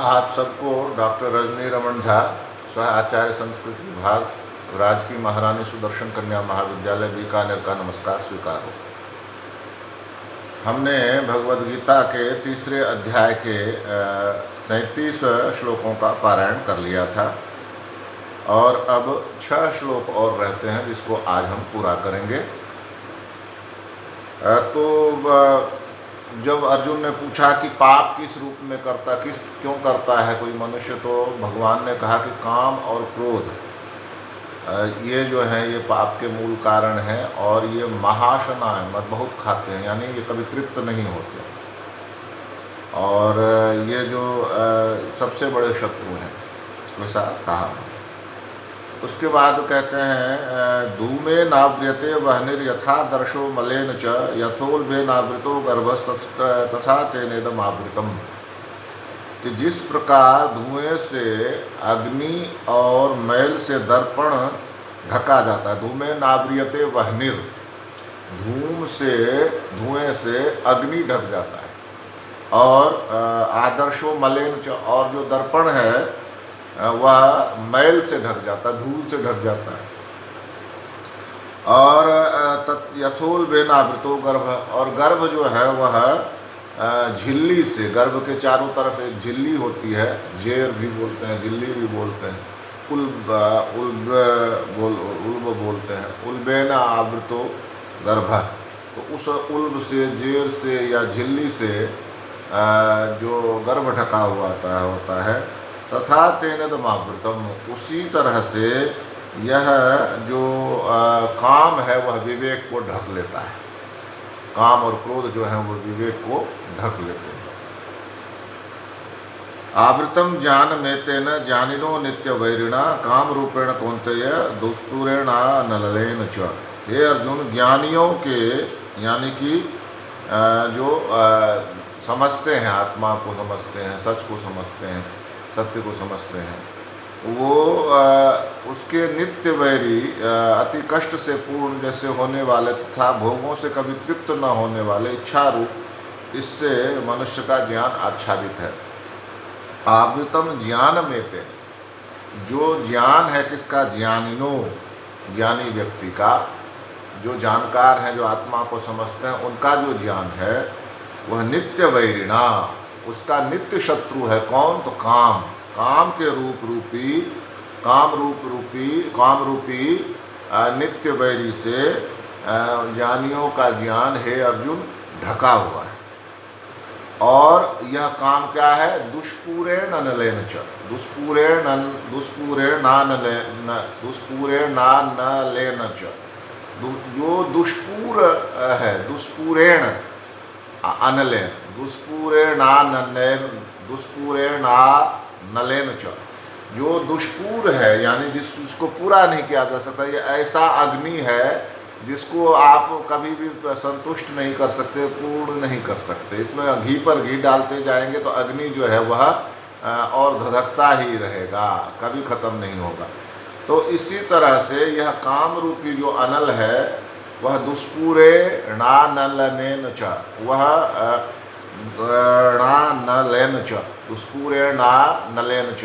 आप सबको डॉक्टर रजनी रमन झा, सह आचार्य संस्कृत विभाग, राजकीय महारानी सुदर्शन कन्या महाविद्यालय बीकानेर का नमस्कार स्वीकार हो। हमने भगवद गीता के तीसरे अध्याय के 37 श्लोकों का पारायण कर लिया था और अब 6 श्लोक और रहते हैं जिसको आज हम पूरा करेंगे। तो जब अर्जुन ने पूछा कि पाप किस रूप में क्यों करता है कोई मनुष्य, तो भगवान ने कहा कि काम और क्रोध ये जो है ये पाप के मूल कारण है और ये महाशना है, मतलब बहुत खाते हैं, यानी ये कभी तृप्त नहीं होते और ये जो सबसे बड़े शत्रु हैं, वैसा कहा। उसके बाद कहते हैं धूमे नाव्रियते वह्निर्यथा दर्शो मलेन च यथोल्भे नावृतो गर्भस् तथा तेनेदम आवृतम, कि जिस प्रकार धुएं से अग्नि और मैल से दर्पण ढका जाता है। धूमे नाव्रियते वह्निर, धुएं से अग्नि ढक जाता है और आदर्शो मलेन च, और जो दर्पण है वह मैल से ढक जाता है, धूल से ढक जाता है। और यथोल बेनावृतो गर्भ, और गर्भ जो है वह झिल्ली से, गर्भ के चारों तरफ एक झिल्ली होती है, जेर भी बोलते हैं, झिल्ली भी बोलते हैं, उल्ब बोलते हैं, उल्बेना आवृतो गर्भ। तो उस उल्ब से, जेर से या झिल्ली से जो गर्भ ढका हुआ होता है, तथा तेनेदमावृतम, उसी तरह से यह जो काम है वह विवेक को ढक लेता है। काम और क्रोध जो है वो विवेक को ढक लेते हैं। आवृतम ज्ञान में तेन ज्ञानिनो नित्य वैरिणा काम रूपेण कौन्तेय दुष्पूरेणा नललेन च। हे अर्जुन, ज्ञानियों के, यानी कि जो समझते हैं, आत्मा को समझते हैं, सच को समझते हैं, सत्य को समझते हैं, वो उसके नित्य वैरी, अति कष्ट से पूर्ण जैसे होने वाले तथा भोगों से कभी तृप्त न होने वाले इच्छा रूप, इससे मनुष्य का ज्ञान आच्छादित है। आवृतम ज्ञान में ते, जो ज्ञान है किसका? ज्ञानिनो, ज्ञानी व्यक्ति का, जो जानकार हैं, जो आत्मा को समझते हैं, उनका जो ज्ञान है वह नित्य वैरिणा, उसका नित्य शत्रु है। कौन? तो काम, काम के काम रूपी नित्य वैरी से ज्ञानियों का ज्ञान, हे अर्जुन, ढका हुआ है। और यह काम क्या है? दुष्पूरे नलेन च, दुष्पूरे नानलेन च, जो दुष्पूर है, दुष्पूरेण अनलेन, दुष्पूरेणानलेन च, जो दुष्पूर है, यानी जिसको पूरा नहीं किया जा सकता। ये ऐसा अग्नि है जिसको आप कभी भी संतुष्ट नहीं कर सकते, पूर्ण नहीं कर सकते। इसमें घी पर घी डालते जाएंगे तो अग्नि जो है वह और धधकता ही रहेगा, कभी ख़त्म नहीं होगा। तो इसी तरह से यह काम रूपी जो अनल है वह दुष्पूरे नानलेन च, वह नानलेन च, दुष्पूरे नानलेन च,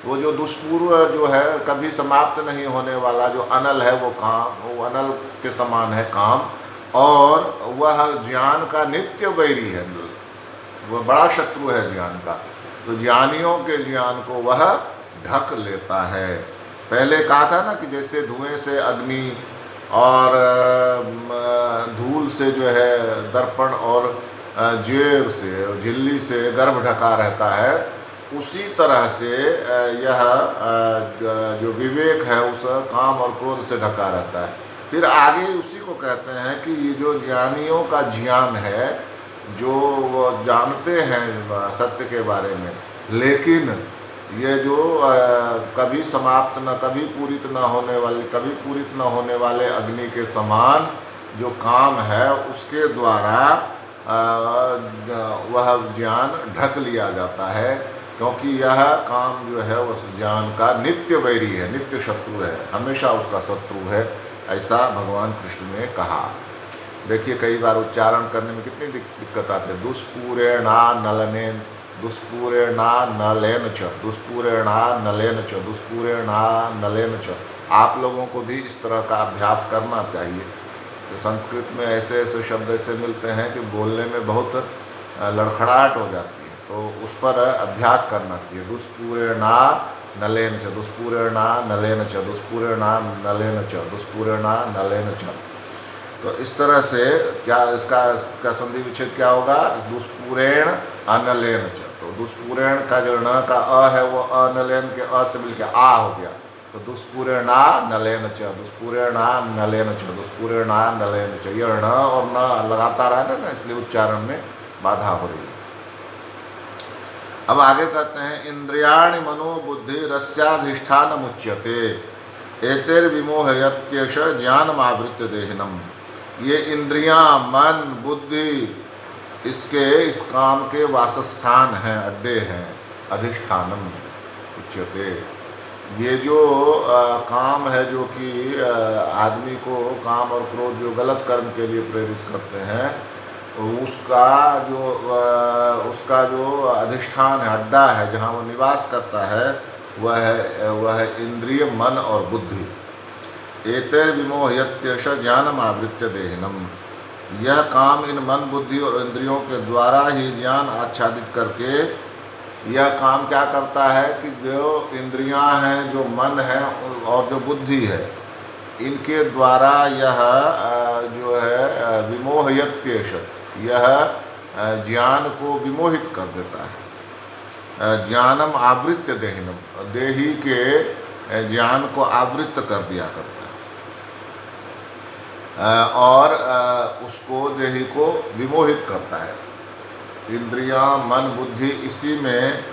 वो जो दुष्पूर्व जो है, कभी समाप्त नहीं होने वाला जो अनल है, वो काम, वो अनल के समान है काम। और वह ज्ञान का नित्य वैरी है, वह बड़ा शत्रु है ज्ञान का। तो ज्ञानियों के ज्ञान को वह ढक लेता है। पहले कहा था ना कि जैसे धुएं से अग्नि और धूल से जो है दर्पण और जेर से, झिल्ली से गर्भ ढका रहता है, उसी तरह से यह जो विवेक है उस काम और क्रोध से ढका रहता है। फिर आगे उसी को कहते हैं कि ये जो ज्ञानियों का ज्ञान है, जो वो जानते हैं सत्य के बारे में, लेकिन ये जो कभी समाप्त न, कभी पूरित न होने वाले अग्नि के समान जो काम है, उसके द्वारा वह ज्ञान ढक लिया जाता है, क्योंकि यह काम जो है उस ज्ञान का नित्य वैरी है, नित्य शत्रु है, हमेशा उसका शत्रु है, ऐसा भगवान कृष्ण ने कहा। देखिए कई बार उच्चारण करने में कितनी दिक्कत आती है। दुष्पूरेणा नलनेन, दुष्पूरेणा नलेन च, दुष्पूरेणा नलेन च, दुष्पूरेणा नलेन च। आप लोगों को भी इस तरह का अभ्यास करना चाहिए। तो संस्कृत में ऐसे ऐसे शब्द ऐसे मिलते हैं कि बोलने में बहुत लड़खड़ाहट हो जाती है, तो उस पर अभ्यास करना चाहिए। दुष्पूरेणा नलेन च, दुष्पूरेणा नलेन च, दुष्पूरेणा नलेन च, दुष्पूरेणा नलेन च। तो इस तरह से क्या इसका संधि विच्छेद क्या होगा? दुष्पूरेण अनलेन च। तो दुष्पूरेण का जो न का अ है वो अनलेन के अ से मिलकर आ हो गया। तो दुष्पूरेणा नलेन च, दुष्पूरेणा नलेन च, दुष्पूरेणा नलेन च। यह न और न लगातार है ना, इसलिए उच्चारण में बाधा हो रही है। अब आगे कहते हैं इंद्रियाणि मनो बुद्धि रस्याधिष्ठान मुच्यते एतैर्विमोहयत्येष ज्ञानमावृत्य देहिनम्। ये इंद्रियां, मन, बुद्धि इस काम के वासस्थान हैं, अड्डे हैं। अधिष्ठानम उच्यते। ये जो काम है, जो कि आदमी को काम और क्रोध जो गलत कर्म के लिए प्रेरित करते हैं, उसका जो अधिष्ठान है, अड्डा है, जहाँ वो निवास करता है, वह है इंद्रिय, मन और बुद्धि। एतैर्विमोहयत्येष ज्ञानम आवृत्य देहिनम्। यह काम इन मन, बुद्धि और इंद्रियों के द्वारा ही ज्ञान आच्छादित करके, यह काम क्या करता है कि जो इंद्रियां हैं, जो मन है और जो बुद्धि है, इनके द्वारा यह जो है विमोहयत्येष, यह ज्ञान को विमोहित कर देता है। ज्ञानम आवृत्य देहिनम, देही के ज्ञान को आवृत्त कर दिया करता है, और उसको, देही को विमोहित करता है। इंद्रियां, मन, बुद्धि, इसी में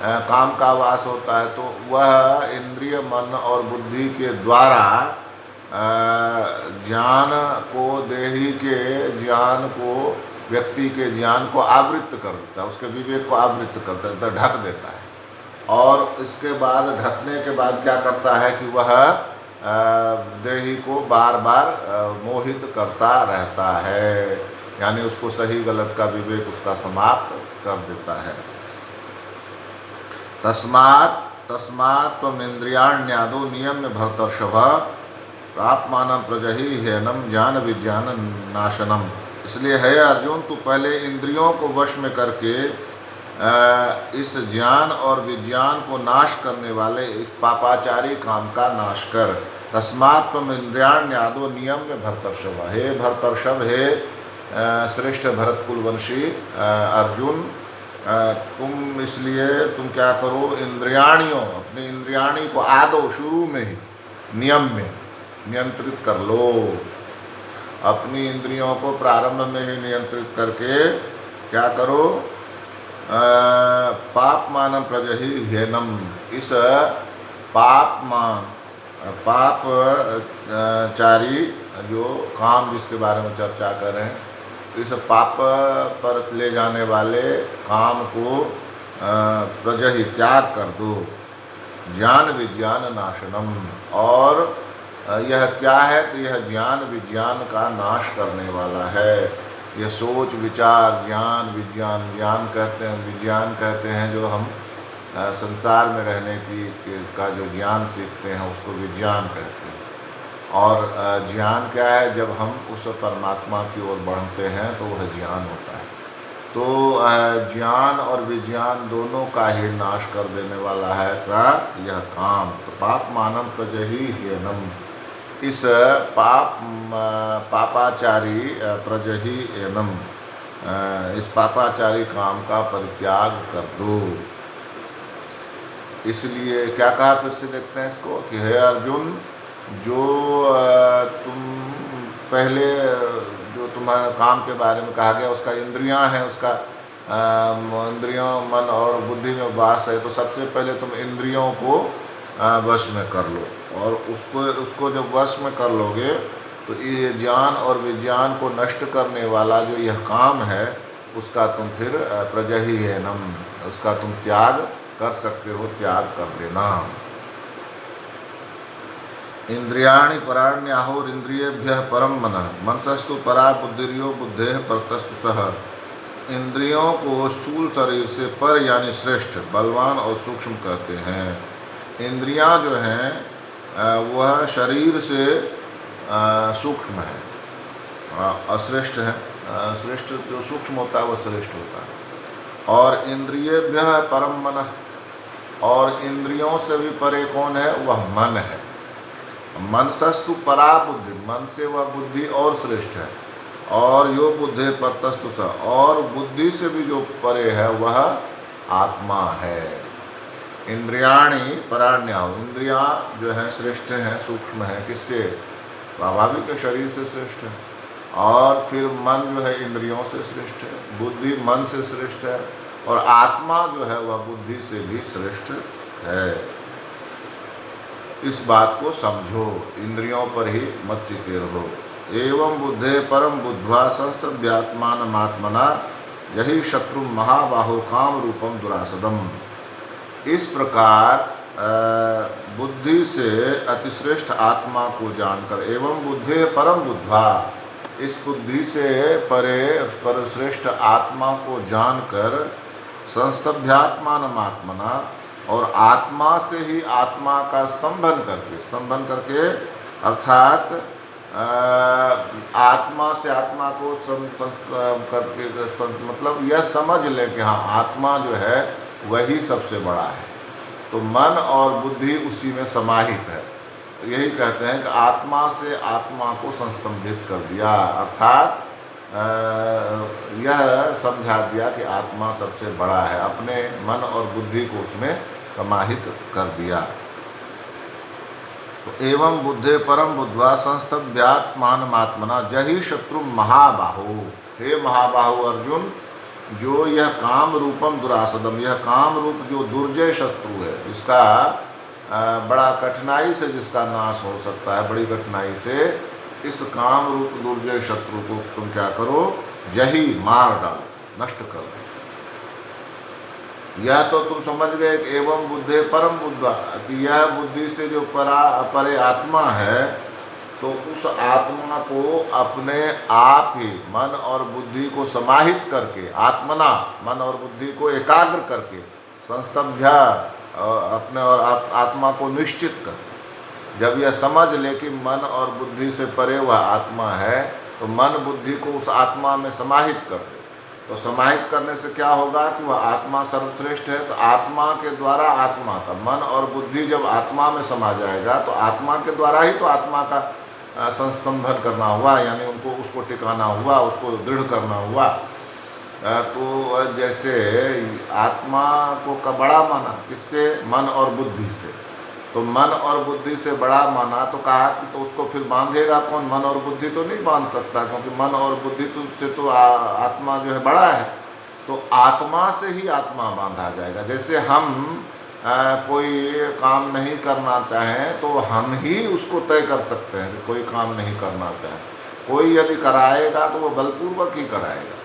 काम का वास होता है। तो वह इंद्रिय, मन और बुद्धि के द्वारा ज्ञान को, देही के ज्ञान को, व्यक्ति के ज्ञान को आवृत्त कर देता है, उसके विवेक को आवृत्त कर देता है, ढक देता है। और इसके बाद, ढकने के बाद क्या करता है कि वह देही को बार बार मोहित करता रहता है, यानी उसको सही गलत का विवेक उसका समाप्त कर देता है। तस्मात् त्वमिन्द्रियाण्यादो नियम्य भरतर्षभ प्राप्मानं प्रजहि ह्येनं ज्ञान विज्ञान नाशनम। इसलिए है अर्जुन, तू पहले इंद्रियों को वश में करके इस ज्ञान और विज्ञान को नाश करने वाले इस पापाचारी काम का नाश कर। तस्मात् त्वम इंद्रियाण्यादो नियम्य भरतर्षभ। हे भरतर्षभ, हे श्रेष्ठ भरत कुलवंशी अर्जुन, तुम क्या करो, इंद्रियाणियों, अपनी इंद्रियाणी को आदो, शुरू में ही, नियम में नियंत्रित कर लो। अपनी इंद्रियों को प्रारंभ में ही नियंत्रित करके क्या करो, पापमानं प्रजहि ह्येनं। इस पापचारी जो काम जिसके बारे में चर्चा कर रहे हैं, इस पाप पर ले जाने वाले काम को प्रजहि, त्याग कर दो। ज्ञान विज्ञान नाशनम। और यह क्या है? तो यह ज्ञान विज्ञान का नाश करने वाला है। यह सोच विचार, ज्ञान विज्ञान, ज्ञान कहते हैं, विज्ञान कहते हैं जो हम संसार में रहने का जो ज्ञान सीखते हैं उसको विज्ञान कहते हैं। और ज्ञान क्या है? जब हम उस परमात्मा की ओर बढ़ते हैं तो वह ज्ञान होता है। तो ज्ञान और विज्ञान दोनों का ही नाश कर देने वाला है क्या? यह काम। तो पापमानं प्रजहि ह्येनं। इस पापाचारी प्रजहि ह्येनं, इस पापाचारी काम का परित्याग कर दो। इसलिए क्या कहा, फिर से देखते हैं इसको कि हे अर्जुन, जो तुम पहले जो तुम्हारे काम के बारे में कहा गया, उसका इंद्रियां हैं, उसका इंद्रियों, मन और बुद्धि में वास है, तो सबसे पहले तुम इंद्रियों को वश में कर लो। और उसको जब वश में कर लोगे तो ये ज्ञान और विज्ञान को नष्ट करने वाला जो यह काम है, उसका तुम फिर प्रजहि ह्येनं, उसका तुम त्याग कर सकते हो, त्याग कर देना। इंद्रियाणि पराण्याहुरिन्द्रियेभ्यः परं मनः, मनसस्तु परा बुद्धिर्यो बुद्धेः परतस्तु सः। इंद्रियों को स्थूल शरीर से पर यानी श्रेष्ठ, बलवान और सूक्ष्म कहते हैं। इंद्रियां जो हैं वह शरीर से सूक्ष्म है, अश्रेष्ठ है। श्रेष्ठ जो सूक्ष्म होता है वह श्रेष्ठ होता है। और इंद्रियेभ्यः परम मनः, और इंद्रियों से भी परे कौन है? वह मन है। मनसस्तु परा बुद्धि, मन से वह बुद्धि और श्रेष्ठ है। और यो बुद्धे परतस्तु स, और बुद्धि से भी जो परे है वह आत्मा है। इंद्रियाणि पराण्याहु, इंद्रियां जो हैं श्रेष्ठ हैं, सूक्ष्म हैं। किससे? स्वाभाविक शरीर से श्रेष्ठ है। और फिर मन जो है इंद्रियों से श्रेष्ठ है, बुद्धि मन से श्रेष्ठ है, और आत्मा जो है वह बुद्धि से भी श्रेष्ठ है। इस बात को समझो, इंद्रियों पर ही मत टिके रहो। एवं बुद्धे परम बुद्ध्वा संस्तभ्यात्मानमात्मना यही शत्रु महाबाहो काम रूपम दुरासदम। इस प्रकार बुद्धि से अतिश्रेष्ठ आत्मा को जानकर, एवं बुद्धे परम बुद्ध्वा, इस बुद्धि से परे पर श्रेष्ठ आत्मा को जानकर, संस्तभ्यात्मानमात्मना, और आत्मा से ही आत्मा का स्तंभन करके अर्थात आत्मा से आत्मा को करके मतलब यह समझ ले कि हाँ आत्मा जो है वही सबसे बड़ा है, तो मन और बुद्धि उसी में समाहित है। तो यही कहते हैं कि आत्मा से आत्मा को संस्तंभित कर दिया, अर्थात यह समझा दिया कि आत्मा सबसे बड़ा है, अपने मन और बुद्धि को उसमें समाहित कर दिया। तो एवं बुद्धे परम बुद्ध्वा संस्तभ्यात्मानमात्मना जहि शत्रु महाबाहो। हे महाबाहो अर्जुन, जो यह काम रूपम दुरासदम, यह काम रूप जो दुर्जय शत्रु है, इसका बड़ा कठिनाई से जिसका नाश हो सकता है, बड़ी कठिनाई से, इस काम रूप दुर्जय शत्रु को तुम क्या करो? जही, मार डालो, नष्ट कर दो। यह तो तुम समझ गए कि एवं बुद्धे परम बुद्धा, कि यह बुद्धि से जो परे आत्मा है, तो उस आत्मा को अपने आप ही मन और बुद्धि को समाहित करके, आत्मना, मन और बुद्धि को एकाग्र करके, संस्तभ्या, अपने और आत्मा को निश्चित करके, जब यह समझ ले कि मन और बुद्धि से परे वह आत्मा है, तो मन बुद्धि को उस आत्मा में समाहित कर दे। तो समाहित करने से क्या होगा कि वह आत्मा सर्वश्रेष्ठ है। तो आत्मा के द्वारा आत्मा का, मन और बुद्धि जब आत्मा में समा जाएगा, तो आत्मा के द्वारा ही तो आत्मा का संस्तंभन करना हुआ, यानी उनको उसको टिकाना हुआ, उसको दृढ़ करना हुआ। तो जैसे आत्मा को बड़ा माना किससे? मन और बुद्धि से। तो मन और बुद्धि से बड़ा माना तो कहा कि तो उसको फिर बांधेगा कौन? मन और बुद्धि तो नहीं बांध सकता, क्योंकि मन और बुद्धि से तो आत्मा जो है बड़ा है। तो आत्मा से ही आत्मा बांधा जाएगा। जैसे हम कोई काम नहीं करना चाहें तो हम ही उसको तय कर सकते हैं कि कोई काम नहीं करना चाहे। कोई यदि कराएगा तो वो बलपूर्वक ही कराएगा,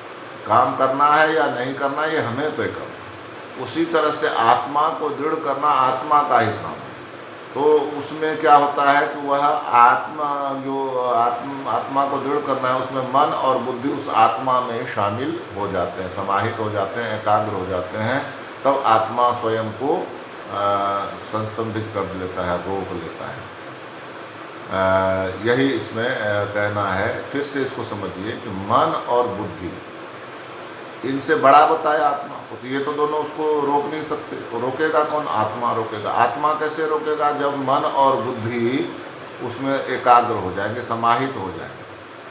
काम करना है या नहीं करना ये हमें तय करना। उसी तरह से आत्मा को दृढ़ करना आत्मा का ही काम है। तो उसमें क्या होता है कि वह आत्मा जो आत्मा को दृढ़ करना है, उसमें मन और बुद्धि उस आत्मा में शामिल हो जाते हैं, समाहित हो जाते हैं, एकाग्र हो जाते हैं। तब आत्मा स्वयं को संस्तंभित कर लेता है, रोक लेता है। यही इसमें कहना है। फिर से इसको समझिए कि मन और बुद्धि, इनसे बड़ा बताया आत्मा को, तो ये तो दोनों उसको रोक नहीं सकते। तो रोकेगा कौन? आत्मा रोकेगा। आत्मा कैसे रोकेगा? जब मन और बुद्धि उसमें एकाग्र हो जाएंगे, समाहित हो जाएंगे।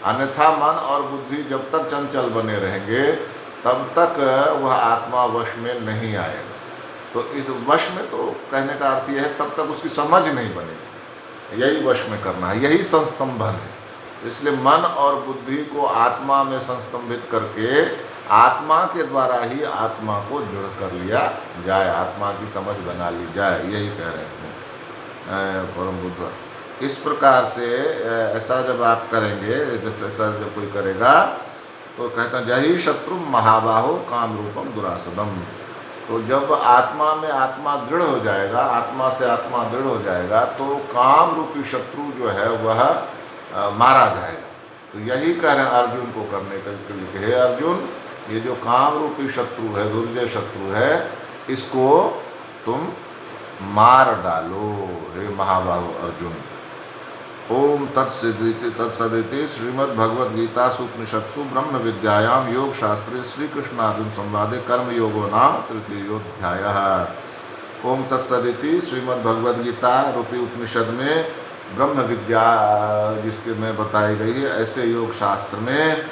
अन्यथा मन और बुद्धि जब तक चंचल बने रहेंगे तब तक वह आत्मा वश में नहीं आएगा। तो इस वश में तो कहने का अर्थ यह है तब तक उसकी समझ नहीं बनेगी। यही वश में करना है, यही संस्तंभन है। इसलिए मन और बुद्धि को आत्मा में संस्तंभित करके आत्मा के द्वारा ही आत्मा को जुड़ कर लिया जाए, आत्मा की समझ बना ली जाए। यही कह रहे हैं परम बुद्ध। इस प्रकार से ऐसा जब आप करेंगे, जैसे ऐसा जब कोई करेगा तो कहते हैं जही शत्रु महाबाहो काम रूपम दुरासदम। तो जब आत्मा में आत्मा दृढ़ हो जाएगा, आत्मा से आत्मा दृढ़ हो जाएगा, तो काम रूपी शत्रु जो है वह मारा जाएगा। तो यही कह रहे हैं अर्जुन को करने के लिए, हे अर्जुन, ये जो काम रूपी शत्रु है, दुर्जय शत्रु है, इसको तुम मार डालो हे महाबाहु अर्जुन। ओम तत्सदिति श्रीमद्भगवद्गीतासु उपनिषत्सु ब्रह्म विद्यायां योग शास्त्रे श्री कृष्णार्जुन संवादे कर्म योगो नाम तृतीयोध्यायः। ओम तत्सदिति श्रीमद्भगवद्गीता रूपी उपनिषद में ब्रह्म विद्या जिसके में बताई गई है, ऐसे योग शास्त्र में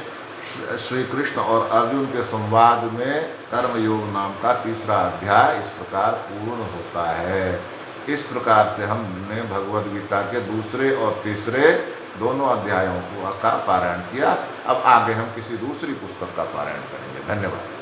श्री कृष्ण और अर्जुन के संवाद में कर्म योग नाम का तीसरा अध्याय इस प्रकार पूर्ण होता है। इस प्रकार से हमने भगवद गीता के दूसरे और तीसरे दोनों अध्यायों का पारायण किया। अब आगे हम किसी दूसरी पुस्तक का पारायण करेंगे। धन्यवाद।